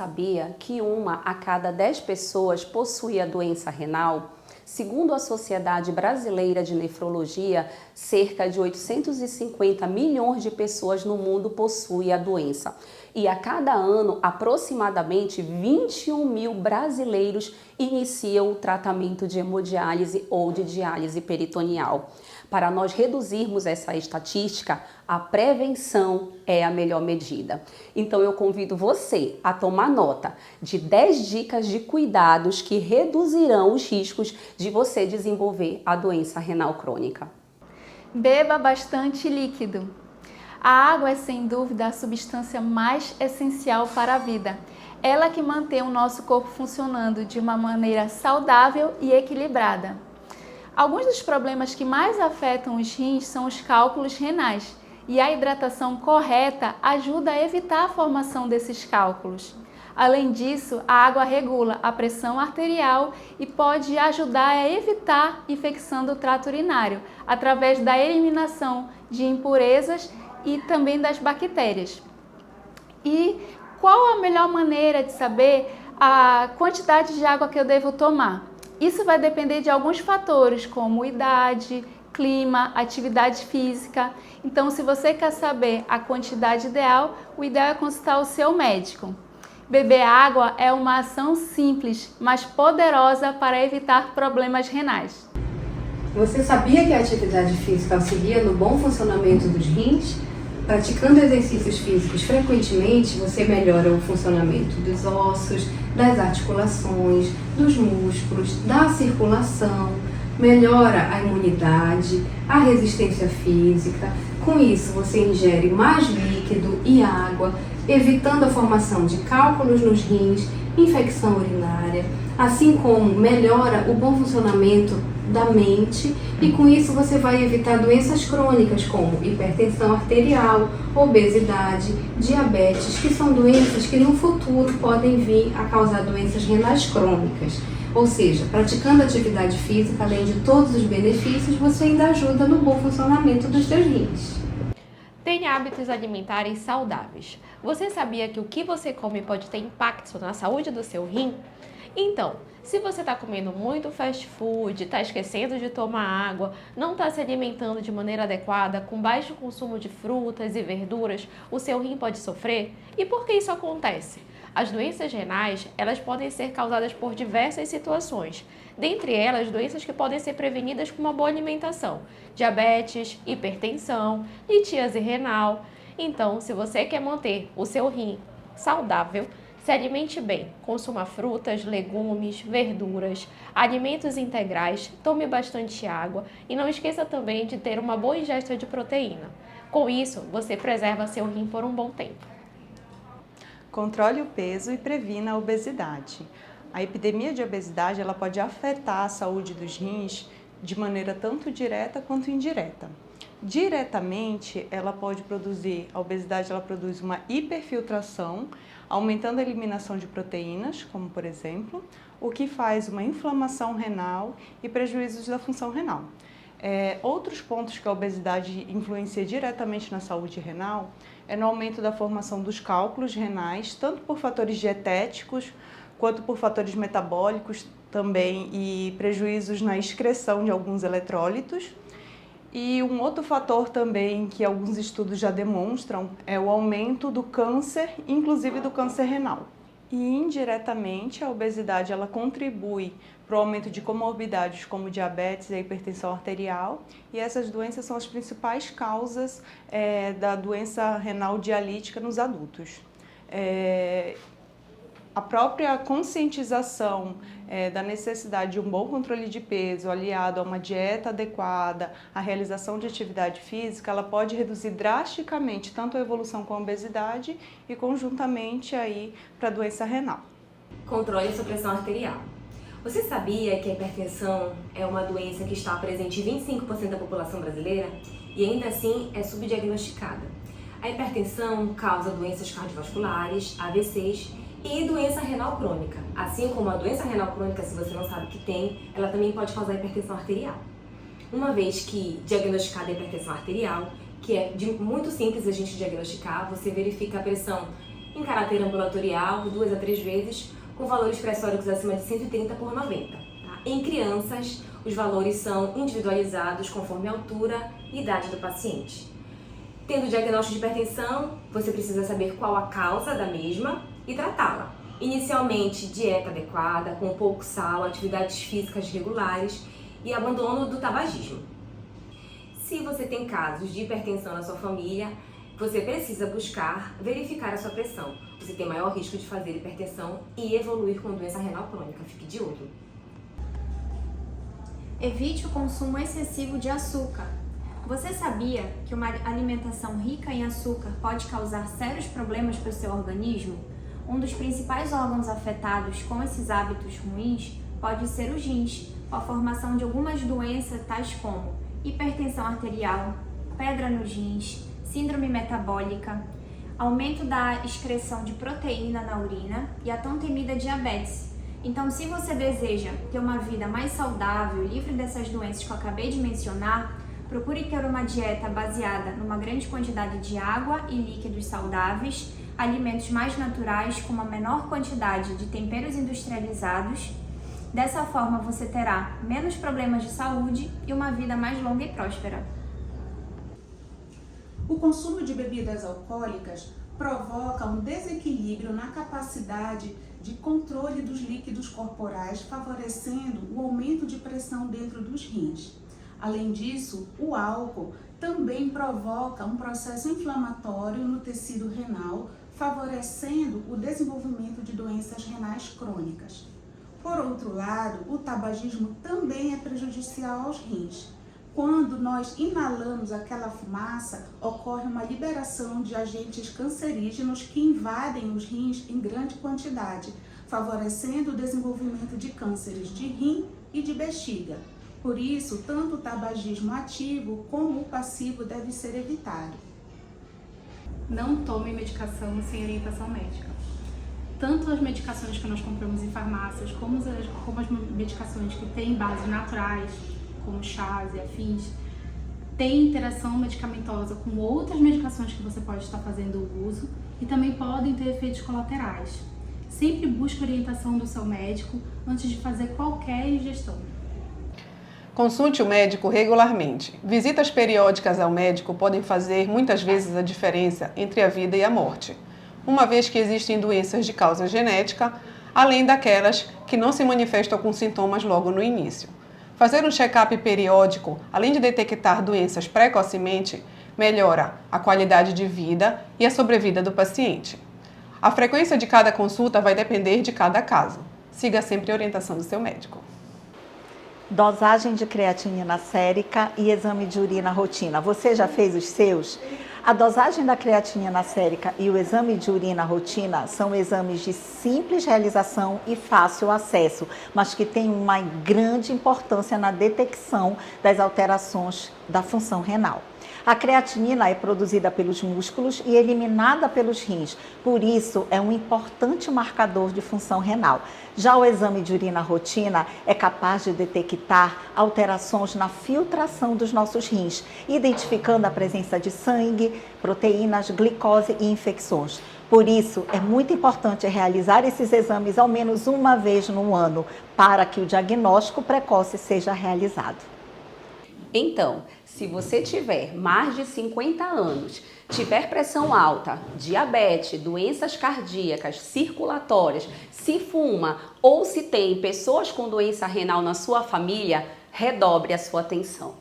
sabia que 1 a cada 10 pessoas possui a doença renal? Segundo a Sociedade Brasileira de Nefrologia, cerca de 850 milhões de pessoas no mundo possuem a doença. E a cada ano, aproximadamente 21 mil brasileiros iniciam o tratamento de hemodiálise ou de diálise peritoneal. Para nós reduzirmos essa estatística, a prevenção é a melhor medida. Então eu convido você a tomar nota de 10 dicas de cuidados que reduzirão os riscos de você desenvolver a doença renal crônica. Beba bastante líquido. A água é sem dúvida a substância mais essencial para a vida. Ela que mantém o nosso corpo funcionando de uma maneira saudável e equilibrada. Alguns dos problemas que mais afetam os rins são os cálculos renais, e a hidratação correta ajuda a evitar a formação desses cálculos. Além disso, a água regula a pressão arterial e pode ajudar a evitar infecção do trato urinário, através da eliminação de impurezas e também das bactérias. E qual a melhor maneira de saber a quantidade de água que eu devo tomar? Isso vai depender de alguns fatores, como idade, clima, atividade física. Então, se você quer saber a quantidade ideal, o ideal é consultar o seu médico. Beber água é uma ação simples, mas poderosa para evitar problemas renais. Você sabia que a atividade física auxilia no bom funcionamento dos rins? Praticando exercícios físicos frequentemente, você melhora o funcionamento dos ossos, das articulações, dos músculos, da circulação, melhora a imunidade, a resistência física. Com isso, você ingere mais líquido e água, evitando a formação de cálculos nos rins, infecção urinária, assim como melhora o bom funcionamento da mente, e com isso você vai evitar doenças crônicas como hipertensão arterial, obesidade, diabetes, que são doenças que no futuro podem vir a causar doenças renais crônicas. Ou seja, praticando atividade física, além de todos os benefícios, você ainda ajuda no bom funcionamento dos seus rins. Tenha hábitos alimentares saudáveis. Você sabia que o que você come pode ter impacto na saúde do seu rim? Então, se você está comendo muito fast food, está esquecendo de tomar água, não está se alimentando de maneira adequada, com baixo consumo de frutas e verduras, o seu rim pode sofrer? E por que isso acontece? As doenças renais, elas podem ser causadas por diversas situações, dentre elas doenças que podem ser prevenidas com uma boa alimentação, diabetes, hipertensão, litíase renal. Então, se você quer manter o seu rim saudável, se alimente bem, consuma frutas, legumes, verduras, alimentos integrais, tome bastante água e não esqueça também de ter uma boa ingesta de proteína. Com isso, você preserva seu rim por um bom tempo. Controle o peso e previna a obesidade. A epidemia de obesidade ela pode afetar a saúde dos rins de maneira tanto direta quanto indireta. Diretamente, a obesidade ela produz uma hiperfiltração, aumentando a eliminação de proteínas, como por exemplo, o que faz uma inflamação renal e prejuízos da função renal. Outros pontos que a obesidade influencia diretamente na saúde renal é no aumento da formação dos cálculos renais, tanto por fatores dietéticos quanto por fatores metabólicos também, e prejuízos na excreção de alguns eletrólitos. E um outro fator também que alguns estudos já demonstram é o aumento do câncer, inclusive do câncer renal. E indiretamente a obesidade ela contribui para o aumento de comorbidades como diabetes e a hipertensão arterial, e essas doenças são as principais causas da doença renal dialítica nos adultos. A própria conscientização da necessidade de um bom controle de peso, aliado a uma dieta adequada, a realização de atividade física, ela pode reduzir drasticamente tanto a evolução com a obesidade e conjuntamente aí para a doença renal. Controle a sua pressão arterial. Você sabia que a hipertensão é uma doença que está presente em 25% da população brasileira e ainda assim é subdiagnosticada? A hipertensão causa doenças cardiovasculares, AVCs e doença renal crônica. Assim como a doença renal crônica, se você não sabe que tem, ela também pode causar hipertensão arterial. Uma vez que diagnosticada a hipertensão arterial, que é muito simples a gente diagnosticar, você verifica a pressão em caráter ambulatorial, 2 a 3 vezes, com valores pressóricos acima de 130 por 90. Tá? Em crianças, os valores são individualizados conforme a altura e idade do paciente. Tendo o diagnóstico de hipertensão, você precisa saber qual a causa da mesma e tratá-la. Inicialmente, dieta adequada, com pouco sal, atividades físicas regulares e abandono do tabagismo. Se você tem casos de hipertensão na sua família, você precisa buscar verificar a sua pressão. Você tem maior risco de fazer hipertensão e evoluir com doença renal crônica. Fique de olho. Evite o consumo excessivo de açúcar. Você sabia que uma alimentação rica em açúcar pode causar sérios problemas para o seu organismo? Um dos principais órgãos afetados com esses hábitos ruins pode ser os rins, com a formação de algumas doenças tais como hipertensão arterial, pedra nos rins, síndrome metabólica, aumento da excreção de proteína na urina e a tão temida diabetes. Então, se você deseja ter uma vida mais saudável, livre dessas doenças que eu acabei de mencionar, procure ter uma dieta baseada numa grande quantidade de água e líquidos saudáveis, alimentos mais naturais com uma menor quantidade de temperos industrializados. Dessa forma, você terá menos problemas de saúde e uma vida mais longa e próspera. O consumo de bebidas alcoólicas provoca um desequilíbrio na capacidade de controle dos líquidos corporais, favorecendo o aumento de pressão dentro dos rins. Além disso, o álcool também provoca um processo inflamatório no tecido renal, favorecendo o desenvolvimento de doenças renais crônicas. Por outro lado, o tabagismo também é prejudicial aos rins. Quando nós inalamos aquela fumaça, ocorre uma liberação de agentes cancerígenos que invadem os rins em grande quantidade, favorecendo o desenvolvimento de cânceres de rim e de bexiga. Por isso, tanto o tabagismo ativo como o passivo deve ser evitado. Não tome medicação sem orientação médica. Tanto as medicações que nós compramos em farmácias, como as medicações que têm bases naturais, como chás e afins, têm interação medicamentosa com outras medicações que você pode estar fazendo uso e também podem ter efeitos colaterais. Sempre busque orientação do seu médico antes de fazer qualquer ingestão. Consulte o médico regularmente. Visitas periódicas ao médico podem fazer muitas vezes a diferença entre a vida e a morte, uma vez que existem doenças de causa genética, além daquelas que não se manifestam com sintomas logo no início. Fazer um check-up periódico, além de detectar doenças precocemente, melhora a qualidade de vida e a sobrevida do paciente. A frequência de cada consulta vai depender de cada caso. Siga sempre a orientação do seu médico. Dosagem de creatinina sérica e exame de urina rotina. Você já fez os seus? A dosagem da creatinina sérica e o exame de urina rotina são exames de simples realização e fácil acesso, mas que têm uma grande importância na detecção das alterações da função renal. A creatinina é produzida pelos músculos e eliminada pelos rins, por isso é um importante marcador de função renal. Já o exame de urina rotina é capaz de detectar alterações na filtração dos nossos rins, identificando a presença de sangue, proteínas, glicose e infecções. Por isso, é muito importante realizar esses exames ao menos uma vez no ano, para que o diagnóstico precoce seja realizado. Então, se você tiver mais de 50 anos, tiver pressão alta, diabetes, doenças cardíacas, circulatórias, se fuma ou se tem pessoas com doença renal na sua família, redobre a sua atenção.